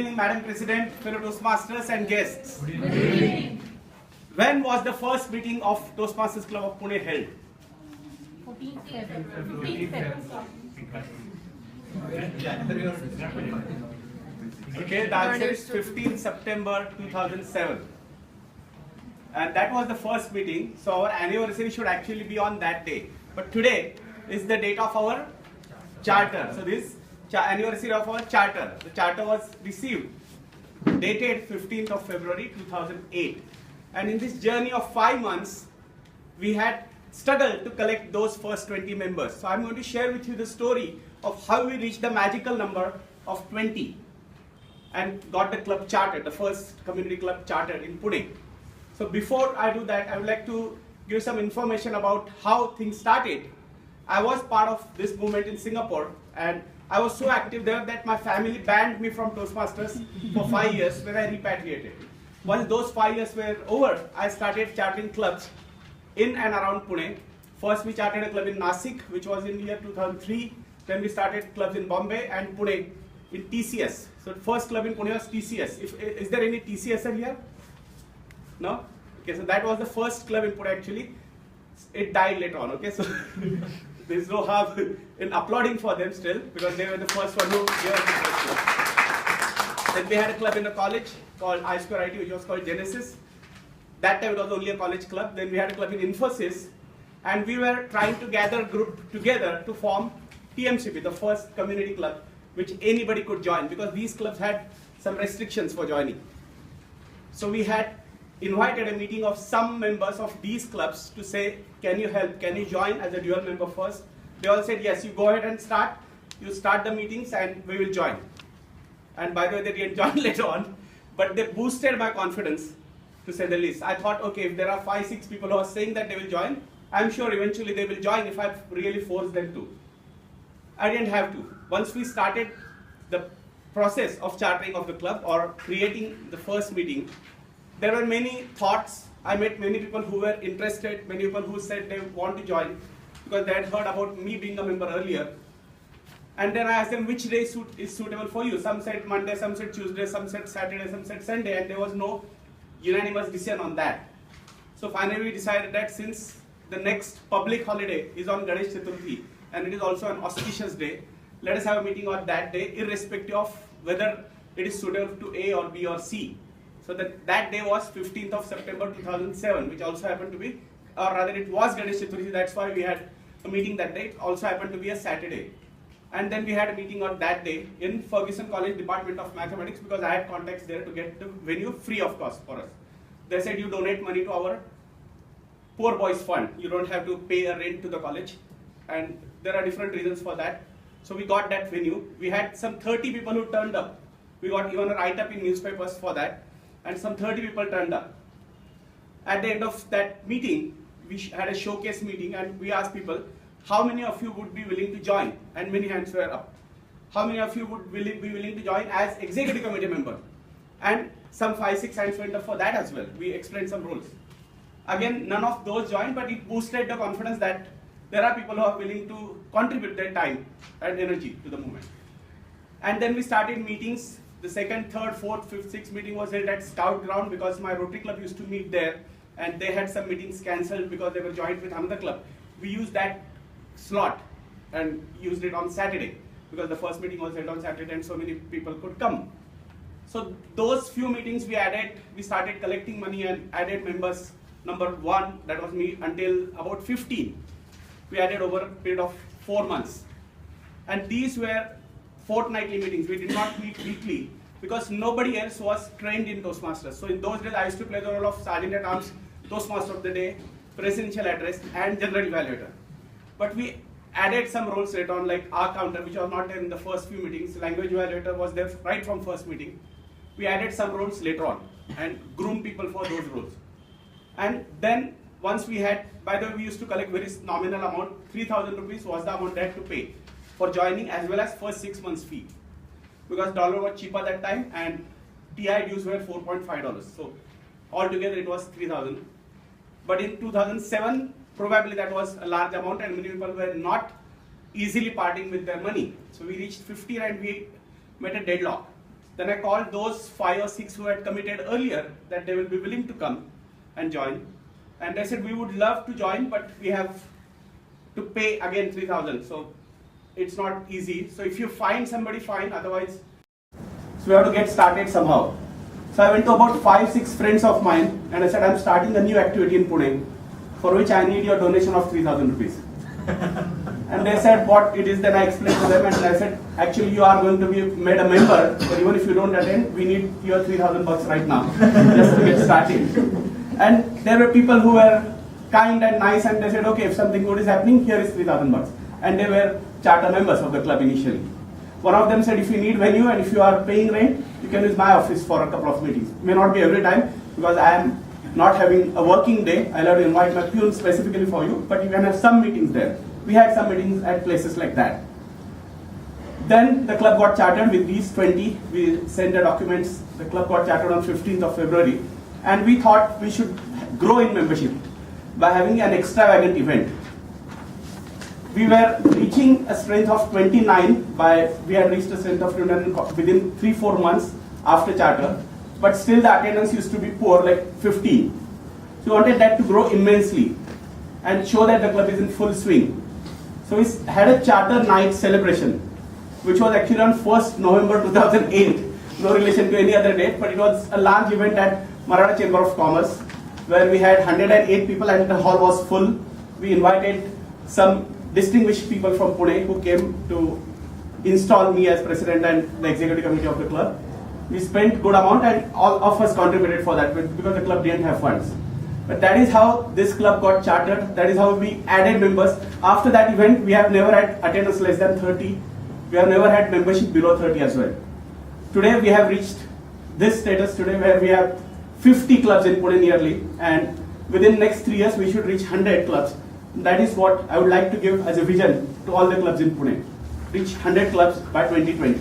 evening, Madam President, fellow Toastmasters and guests. Good evening. When was the first meeting of Toastmasters Club of Pune held? 14th February. Okay, the answer is 15 September 2007. And that was the first meeting, so our anniversary should actually be on that day. But today is the date of our charter. So this anniversary of our charter. The charter was received, dated 15th of February 2008. And in this journey of 5 months, we had struggled to collect those first 20 members. So I'm going to share with you the story of how we reached the magical number of 20 and got the club chartered, the first community club chartered in Pune. So before I do that, I would like to give some information about how things started. I was part of this movement in Singapore, and I was so active there that my family banned me from Toastmasters for 5 years when I repatriated. Once those 5 years were over, I started chartering clubs in and around Pune. First we chartered a club in Nasik, which was in the year 2003. Then we started clubs in Bombay and Pune in TCS. So the first club in Pune was TCS. Is there any TCSer here? No? Okay, so that was the first club in Pune actually. It died later on, okay? So there's no harm in applauding for them still, because they were the first one who gave us the first club. Then we had a club in a college called I2IT, which was called Genesis. That time it was only a college club. Then we had a club in Infosys, and we were trying to gather a group together to form TMCP, the first community club, which anybody could join, because these clubs had some restrictions for joining. So we had invited a meeting of some members of these clubs to say, can you help, can you join as a dual member first? They all said, yes, you go ahead and start. You start the meetings and we will join. And by the way, they didn't join later on, but they boosted my confidence, to say the least. I thought, okay, if there are 5-6 people who are saying that they will join, I'm sure eventually they will join if I really force them to. I didn't have to. Once we started the process of chartering of the club or creating the first meeting, there were many thoughts. I met many people who were interested, many people who said they want to join because they had heard about me being a member earlier. And then I asked them which day is suitable for you. Some said Monday, some said Tuesday, some said Saturday, some said Sunday, and there was no unanimous decision on that. So finally we decided that since the next public holiday is on Ganesh Chaturthi, and it is also an auspicious day, let us have a meeting on that day, irrespective of whether it is suitable to A or B or C. So that day was 15th of September 2007, which also happened to be, or rather it was Ganesh Chaturthi, that's why we had a meeting that day. It also happened to be a Saturday. And then we had a meeting on that day in Ferguson College Department of Mathematics, because I had contacts there to get the venue free of cost for us. They said you donate money to our Poor Boys Fund. You don't have to pay a rent to the college. And there are different reasons for that. So we got that venue. We had some 30 people who turned up. We got even a write-up in newspapers for that. And some 30 people turned up. At the end of that meeting, we had a showcase meeting and we asked people, how many of you would be willing to join? And many hands were up. How many of you would be willing to join as executive committee member? And some 5-6 hands went up for that as well. We explained some rules. Again, none of those joined, but it boosted the confidence that there are people who are willing to contribute their time and energy to the movement. And then we started meetings. The second, third, fourth, fifth, sixth meeting was held at Scout Ground, because my Rotary Club used to meet there, and they had some meetings cancelled because they were joined with another club. We used that slot and used it on Saturday, because the first meeting was held on Saturday and so many people could come. So those few meetings we started collecting money and added members. Number 1, that was me, until about 15. We added over a period of 4 months. And these were fortnightly meetings. We did not meet weekly because nobody else was trained in Toastmasters. So in those days, I used to play the role of Sergeant at Arms, Toastmaster of the Day, Presidential Address, and General Evaluator. But we added some roles later on, like R counter, which was not there in the first few meetings. Language Evaluator was there right from first meeting. We added some roles later on and groomed people for those roles. And then once we had, by the way, we used to collect very nominal amount. 3,000 rupees was the amount that to pay for joining, as well as first 6 months fee, because dollar was cheaper that time and TI dues were $4.5. So altogether it was 3,000. But in 2007, probably that was a large amount and many people were not easily parting with their money. So we reached 50 and we met a deadlock. Then I called those 5 or 6 who had committed earlier that they will be willing to come and join. And they said, we would love to join, but we have to pay again 3,000. So it's not easy. So if you find somebody, fine. Otherwise, so we have to get started somehow. So I went to about 5-6 friends of mine and I said, I'm starting a new activity in Pune for which I need your donation of 3,000 rupees. And they said what it is. Then I explained to them and I said, actually you are going to be made a member, but even if you don't attend, we need your 3,000 bucks right now just to get started. And there were people who were kind and nice and they said, okay, if something good is happening, here is 3,000 bucks. And they were charter members of the club initially. One of them said, if you need venue and if you are paying rent, you can use my office for a couple of meetings. May not be every time because I am not having a working day. I'll have to invite my peon specifically for you, but you can have some meetings there. We had some meetings at places like that. Then the club got chartered with these 20. We sent the documents. The club got chartered on 15th of February. And we thought we should grow in membership by having an extravagant event. We were reaching a strength of 29 we had reached a strength of 29 within 3-4 months after charter, but still the attendance used to be poor, like 15. So we wanted that to grow immensely and show that the club is in full swing. So we had a charter night celebration, which was actually on 1st November 2008, no relation to any other date, but it was a large event at Maratha Chamber of Commerce, where we had 108 people and the hall was full. We invited some distinguished people from Pune who came to install me as president and the executive committee of the club. We spent good amount and all of us contributed for that because the club didn't have funds. But that is how this club got chartered. That is how we added members. After that event, we have never had attendance less than 30. We have never had membership below 30 as well. Today we have reached this status today where we have 50 clubs in Pune nearly, and within next 3 years we should reach 100 clubs. That is what I would like to give as a vision to all the clubs in Pune. Reach 100 clubs by 2020.